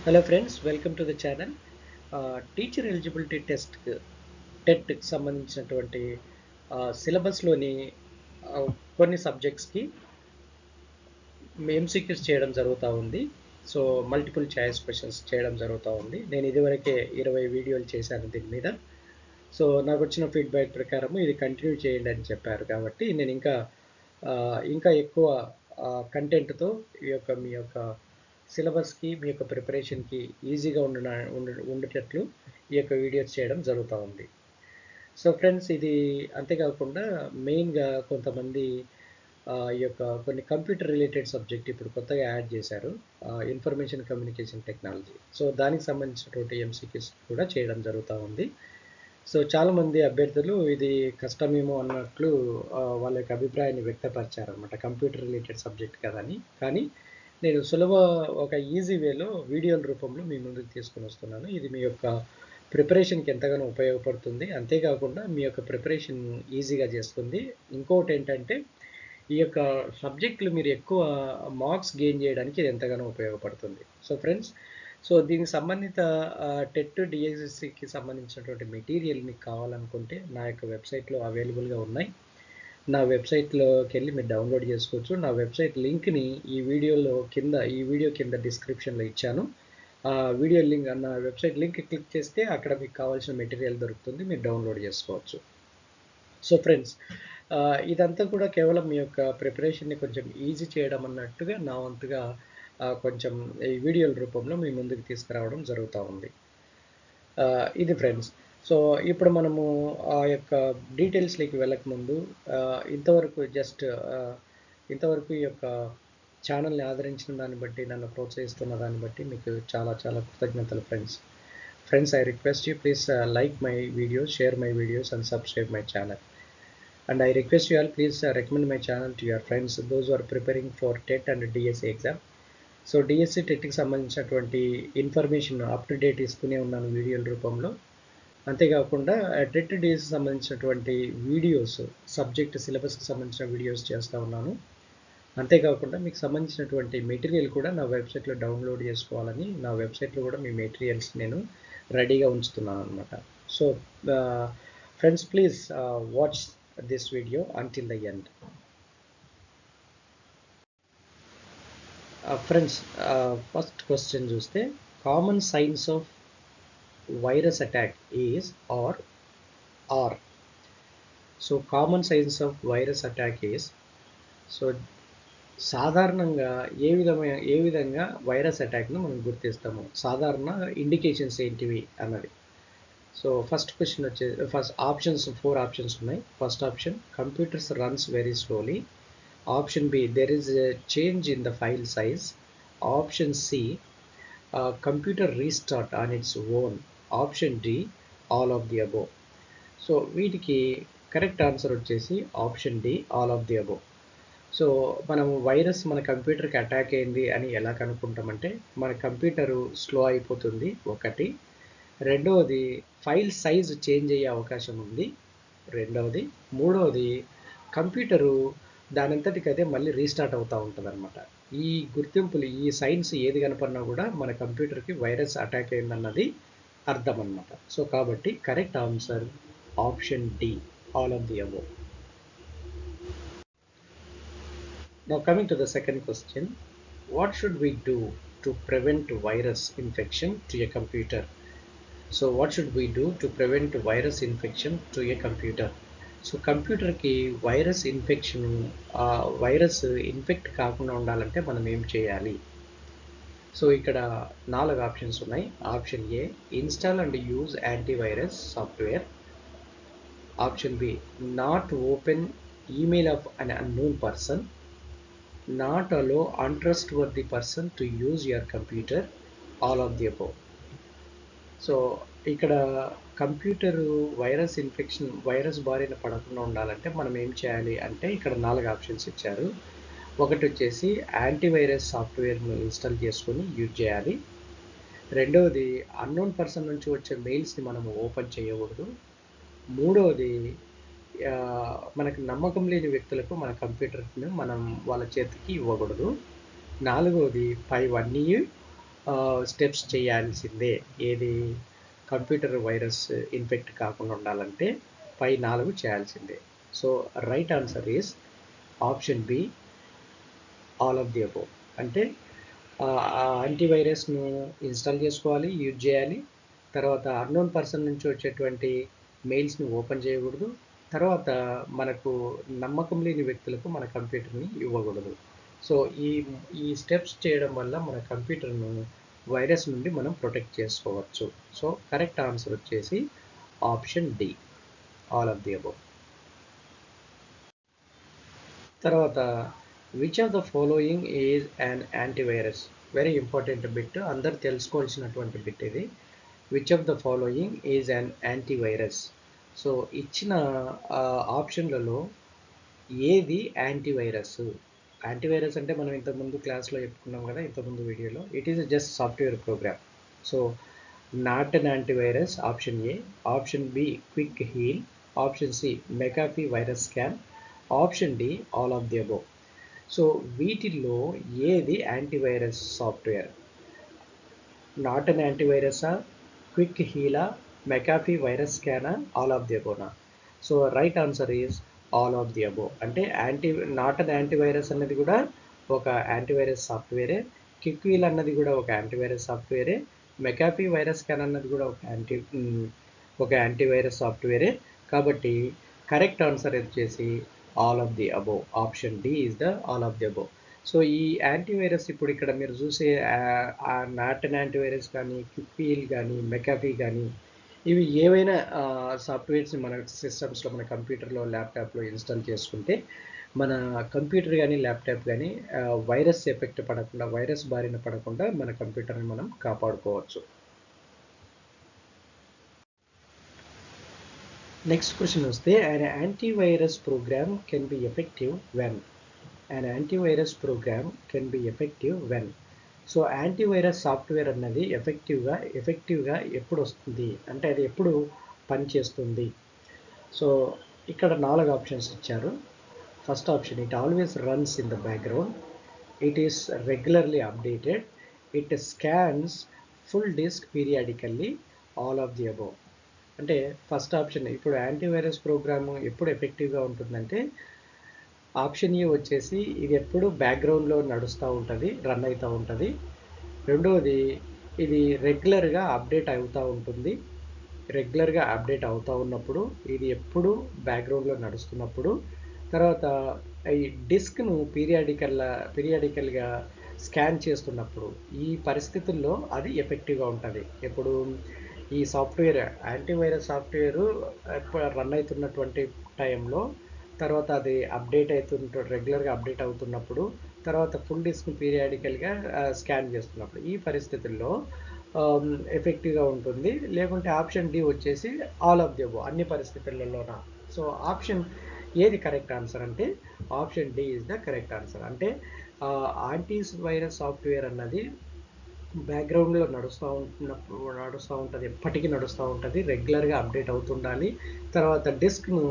Hello friends, welcome to the channel. Teacher eligibility టెట్కి సంబంధించినటువంటి సిలబస్లోని కొన్ని సబ్జెక్ట్స్కి ఎంసీక్యూస్ చేయడం జరుగుతూ ఉంది. సో మల్టిపుల్ చాయిస్ క్వశ్చన్స్ చేయడం జరుగుతూ ఉంది. నేను ఇదివరకే 20 వీడియోలు చేశాను దీని మీద. సో నాకు వచ్చిన ఫీడ్బ్యాక్ ప్రకారం ఇది కంటిన్యూ చేయండి అని చెప్పారు. కాబట్టి నేను ఇంకా ఎక్కువ కంటెంట్తో మీ యొక్క సిలబస్కి, మీ యొక్క ప్రిపరేషన్కి ఈజీగా ఉండేటట్లు ఈ యొక్క వీడియోస్ చేయడం జరుగుతూ ఉంది. సో ఫ్రెండ్స్, ఇది అంతేకాకుండా మెయిన్గా కొంతమంది ఈ యొక్క కొన్ని కంప్యూటర్ రిలేటెడ్ సబ్జెక్ట్ ఇప్పుడు కొత్తగా యాడ్ చేశారు, ఇన్ఫర్మేషన్ కమ్యూనికేషన్ టెక్నాలజీ. సో దానికి సంబంధించినటువంటి ఎంసీక్యూస్ కూడా చేయడం జరుగుతూ ఉంది. సో చాలామంది అభ్యర్థులు ఇది కష్టమేమో అన్నట్లు వాళ్ళ యొక్క అభిప్రాయాన్ని వ్యక్తపరిచారనమాట. కంప్యూటర్ రిలేటెడ్ సబ్జెక్ట్ కదా అని. కానీ నేను ఒక ఈజీ వేలో వీడియోల రూపంలో మీ ముందుకు తీసుకొని వస్తున్నాను. ఇది మీ యొక్క ప్రిపరేషన్కి ఎంతగానో ఉపయోగపడుతుంది. అంతేకాకుండా మీ యొక్క ప్రిపరేషన్ ఈజీగా చేస్తుంది. ఇంకోటి ఏంటంటే, ఈ యొక్క సబ్జెక్టులు మీరు ఎక్కువ మార్క్స్ గెయిన్ చేయడానికి ఇది ఎంతగానో ఉపయోగపడుతుంది. సో ఫ్రెండ్స్, దీనికి సంబంధిత టెట్ డిఎస్సికి సంబంధించినటువంటి మెటీరియల్ మీకు కావాలనుకుంటే నా యొక్క వెబ్సైట్లో అవైలబుల్గా ఉన్నాయి. నా వెబ్సైట్లోకి వెళ్ళి మీరు డౌన్లోడ్ చేసుకోవచ్చు. నా వెబ్సైట్ లింక్ని ఈ వీడియో కింద డిస్క్రిప్షన్లో ఇచ్చాను. వీడియో లింక్ నా వెబ్సైట్ లింక్ క్లిక్ చేస్తే అక్కడ మీకు కావాల్సిన మెటీరియల్ దొరుకుతుంది, మీరు డౌన్లోడ్ చేసుకోవచ్చు. సో ఫ్రెండ్స్, ఇదంతా కూడా కేవలం మీ యొక్క ప్రిపరేషన్ని కొంచెం ఈజీ చేయడం అన్నట్టుగా నా వంతుగా కొంచెం ఈ వీడియోల రూపంలో మీ ముందుకు తీసుకురావడం జరుగుతూ ఉంది. ఇది ఫ్రెండ్స్. సో ఇప్పుడు మనము ఆ యొక్క డీటెయిల్స్లోకి వెళ్ళకముందు ఇంతవరకు ఈ యొక్క ఛానల్ని ఆదరించిన దాన్ని బట్టి, నన్ను ప్రోత్సహిస్తున్న దాన్ని బట్టి మీకు చాలా చాలా కృతజ్ఞతలు friends. I request you, please like my videos, share my videos and subscribe my channel. And I request you all, please recommend my channel to your friends, those who are preparing for TET and DSC exam. So DSC టెట్కి సంబంధించినటువంటి information up to date ఇస్తూనే ఉన్నాను వీడియోల రూపంలో. అంతేకాకుండా TET DSC సంబంధించినటువంటి videos, subject సిలబస్కి సంబంధించిన videos చేస్తూ ఉన్నాను. అంతేకాకుండా మీకు సంబంధించినటువంటి మెటీరియల్ కూడా నా వెబ్సైట్లో డౌన్లోడ్ చేసుకోవాలని, నా వెబ్సైట్లో కూడా మీ మెటీరియల్స్ నేను రెడీగా ఉంచుతున్నాను అనమాట. So friends, please watch this video until the end. Friends, first question చూస్తే, common signs of virus attack is are. So common signs of virus attack is, so సాధారణంగా ఏ విధంగా వైరస్ అటాక్ను మనం గుర్తిస్తాము, సాధారణ ఇండికేషన్స్ ఏంటివి అన్నది. సో ఫస్ట్ క్వశ్చన్ వచ్చేసి, 4 ఆప్షన్స్ ఉన్నాయి. First option, computers runs very slowly. Option B, there is a change in the file size. Option C, computer restart on its own. Option D, all of the above. So వీటికి correct answer వచ్చేసి option D, all of the above. So మనం virus మన కంప్యూటర్కి attack అయింది అని ఎలా కనుక్కుంటామంటే, మన computer slow అయిపోతుంది ఒకటి, రెండవది ఫైల్ సైజ్ చేంజ్ అయ్యే అవకాశం ఉంది రెండవది, మూడవది కంప్యూటరు దానంతటికి అదే మళ్ళీ రీస్టార్ట్ అవుతూ ఉంటుంది అనమాట. ఈ గుర్తింపులు, ఈ సైన్స్ ఏది కనపడినా కూడా మన కంప్యూటర్కి వైరస్ అటాక్ అయిందన్నది అర్థం అనమాట. సో కాబట్టి correct answer option D, all of the above. Now coming to the second question, what should we do to prevent virus infection to a computer? So what should we do to prevent virus infection to a computer? So కంప్యూటర్కి virus infect కాకుండా ఉండాలంటే మనం ఏం చేయాలి? So ఇక్కడ 4 options ఉన్నాయి. Option A, install and use antivirus software. Option B, not open email of an unknown person. Not allow untrustworthy person to use your computer. All of the above. So ఇక్కడ computer virus బారిన పడకుండా ఉండాలంటే మనం ఏం చేయాలి అంటే, ఇక్కడ 4 options ఇచ్చారు. ఒకటి వచ్చేసి యాంటీవైరస్ సాఫ్ట్వేర్ను ఇన్స్టాల్ చేసుకొని యూజ్ చేయాలి. రెండవది, అన్నోన్ పర్సన్ నుంచి వచ్చే మెయిల్స్ని మనము ఓపెన్ చేయకూడదు. మూడవది, మనకు నమ్మకం లేని వ్యక్తులకు మన కంప్యూటర్ని మనం వాళ్ళ చేతికి ఇవ్వకూడదు. నాలుగవది, పైవన్నీ స్టెప్స్ చేయాల్సిందే. ఏది కంప్యూటర్ వైరస్ ఇన్ఫెక్ట్ కాకుండా ఉండాలంటే పై 4 చేయాల్సిందే. So right answer is option B, all of the above. అంటే యాంటీవైరస్ను ఇన్స్టాల్ చేసుకోవాలి, యూజ్ చేయాలి. తర్వాత అన్నోన్ పర్సన్ నుంచి వచ్చేటువంటి మెయిల్స్ని ఓపెన్ చేయకూడదు. తర్వాత మనకు నమ్మకం లేని వ్యక్తులకు మన కంప్యూటర్ని ఇవ్వకూడదు. సో ఈ ఈ స్టెప్స్ చేయడం వల్ల మన కంప్యూటర్ను వైరస్ నుండి మనం ప్రొటెక్ట్ చేసుకోవచ్చు. సో కరెక్ట్ ఆన్సర్ వచ్చేసి option D, all of the above. తర్వాత which of the following is an antivirus? Very important bit, అందరు తెలుసుకోవాల్సినటువంటి బిట్ ఇది. Which of the following is an antivirus? So ఇచ్చిన ఆప్షన్లలో ఏది యాంటీవైరస్? యాంటీవైరస్ అంటే మనం ఇంతకుముందు క్లాస్లో చెప్పుకున్నాం కదా, ఇంతకుముందు వీడియోలో. It is just software program. So not an antivirus, option A. Option B Quick Heal. Option C McAfee virus scan. Option D all of the above. So వీటిల్లో ఏది యాంటీవైరస్ సాఫ్ట్వేర్? నాట్ అన్ యాంటీవైరసా, quick హీలా, McAfee virus స్కానా, all of the అబోనా? So right answer is all of the above. అంటే not an antivirus అన్నది కూడా ఒక యాంటీవైరస్ సాఫ్ట్వేరే, క్విక్ హీల్ అన్నది కూడా ఒక యాంటీవైరస్ సాఫ్ట్వేరే, మెకాఫీ వైరస్ స్కాన్ అన్నది కూడా ఒక యాంటీవైరస్ సాఫ్ట్వేరే. కాబట్టి కరెక్ట్ ఆన్సర్ వచ్చేసి all of the above. Option D is the all of the above. So ఈ యాంటీవైరస్ ఇప్పుడు ఇక్కడ మీరు చూసే నాట్ అన్ యాంటీవైరస్ కానీ, క్విక్ హీల్ కానీ, మెకాఫీ కానీ, ఇవి ఏవైనా సాఫ్ట్వేర్స్ని మన సిస్టమ్స్లో, మన కంప్యూటర్లో, ల్యాప్టాప్లో ఇన్స్టాల్ చేసుకుంటే మన కంప్యూటర్ కానీ, ల్యాప్టాప్ కానీ వైరస్ ఎఫెక్ట్ పడకుండా, వైరస్ బారిన పడకుండా మన కంప్యూటర్ని మనం కాపాడుకోవచ్చు. నెక్స్ట్ క్వశ్చన్ వస్తే, an antivirus program can be effective when? An antivirus program can be effective when? So antivirus software అన్నది ఎఫెక్టివ్గా ఎప్పుడు వస్తుంది అంటే అది ఎప్పుడు పనిచేస్తుంది? సో ఇక్కడ 4 ఆప్షన్స్ ఇచ్చారు. First option, it always runs in the background, it is regularly updated, it scans full disk periodically, all of the above. అంటే ఫస్ట్ ఆప్షన్, ఇప్పుడు యాంటీవైరస్ ప్రోగ్రాము ఎప్పుడు ఎఫెక్టివ్గా ఉంటుందంటే ఆప్షన్ ఏ వచ్చేసి ఇది ఎప్పుడు బ్యాక్గ్రౌండ్లో నడుస్తూ ఉంటుంది, రన్ అవుతూ ఉంటుంది. రెండవది, ఇది రెగ్యులర్గా అప్డేట్ అవుతూ ఉంటుంది. రెగ్యులర్గా అప్డేట్ అవుతూ ఉన్నప్పుడు, ఇది ఎప్పుడు బ్యాక్గ్రౌండ్లో నడుస్తున్నప్పుడు. తర్వాత ఈ డిస్క్ను పీరియాడికల్గా స్కాన్ చేస్తున్నప్పుడు, ఈ పరిస్థితుల్లో అది ఎఫెక్టివ్గా ఉంటుంది. ఎప్పుడు ఈ సాఫ్ట్వేర్, యాంటీవైరస్ సాఫ్ట్వేరు రన్ అవుతున్నటువంటి టైంలో, తర్వాత అది రెగ్యులర్గా అప్డేట్ అవుతున్నప్పుడు, తర్వాత ఫుల్ డిస్క్ పీరియాడికల్గా స్కాన్ చేస్తున్నప్పుడు, ఈ పరిస్థితుల్లో ఎఫెక్టివ్గా ఉంటుంది. లేకుంటే ఆప్షన్ డి వచ్చేసి ఆల్ ఆఫ్ ది అబోవ్, అన్ని పరిస్థితులలోన. సో ఆప్షన్ ఏది కరెక్ట్ ఆన్సర్ అంటే option D is the correct answer. అంటే యాంటీవైరస్ సాఫ్ట్వేర్ అన్నది బ్యాక్గ్రౌండ్లో నడుస్తూ ఉంటుంది, ఎప్పటికీ నడుస్తూ ఉంటుంది, రెగ్యులర్గా అప్డేట్ అవుతుండాలి. తర్వాత డిస్క్ను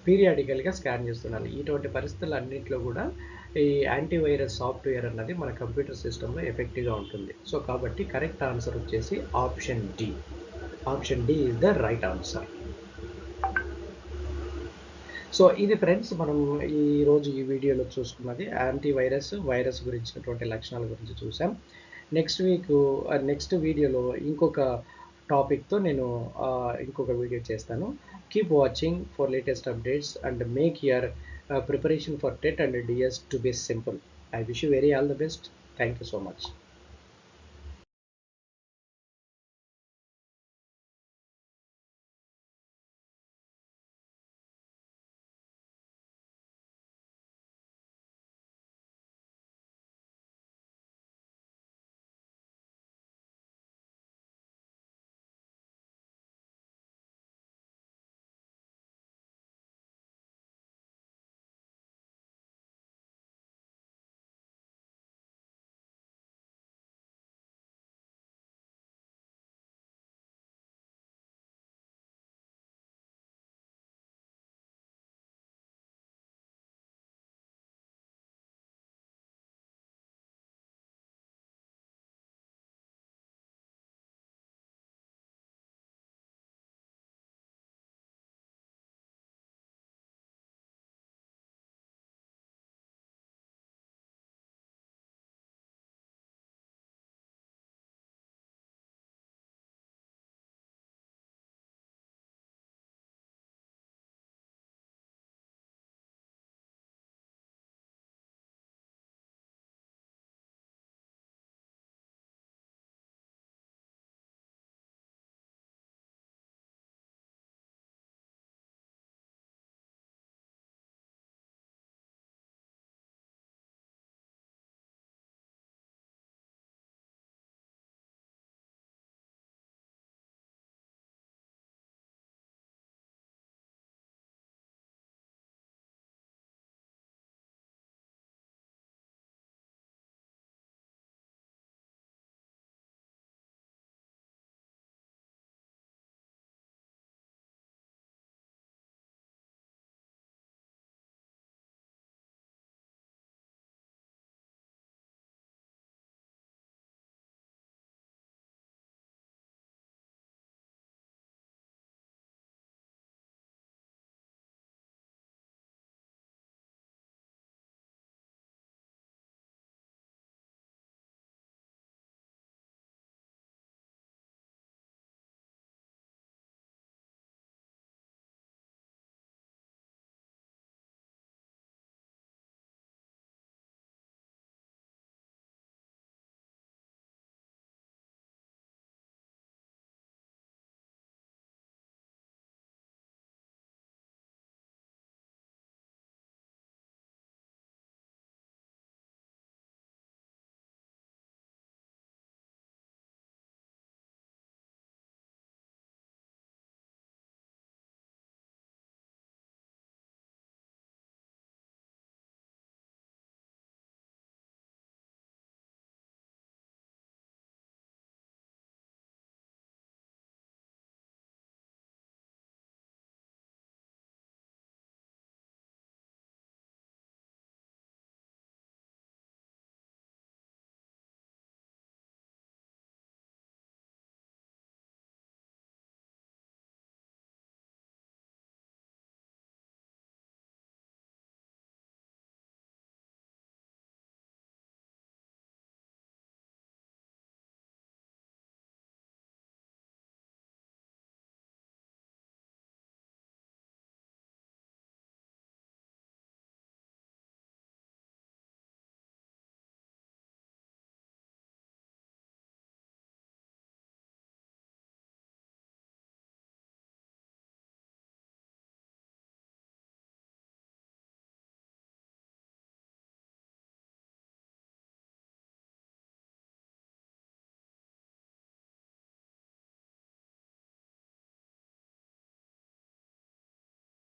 పీరియాడికల్గా స్కాన్ చేస్తుండాలి. ఇటువంటి పరిస్థితులు అన్నింటిలో కూడా ఈ యాంటీవైరస్ సాఫ్ట్వేర్ అన్నది మన కంప్యూటర్ సిస్టంలో ఎఫెక్టివ్గా ఉంటుంది. సో కాబట్టి కరెక్ట్ ఆన్సర్ వచ్చేసి option D. Option D is the right answer. So ఇది ఫ్రెండ్స్, మనం ఈరోజు ఈ వీడియోలో చూసుకున్నది వైరస్ గురించినటువంటి లక్షణాల గురించి చూసాం. నెక్స్ట్ వీడియోలో ఇంకొక టాపిక్తో నేను ఇంకొక వీడియో చేస్తాను. Keep watching for latest updates and make your preparation for TET and DS to be simple. I wish you all the best. Thank you so much.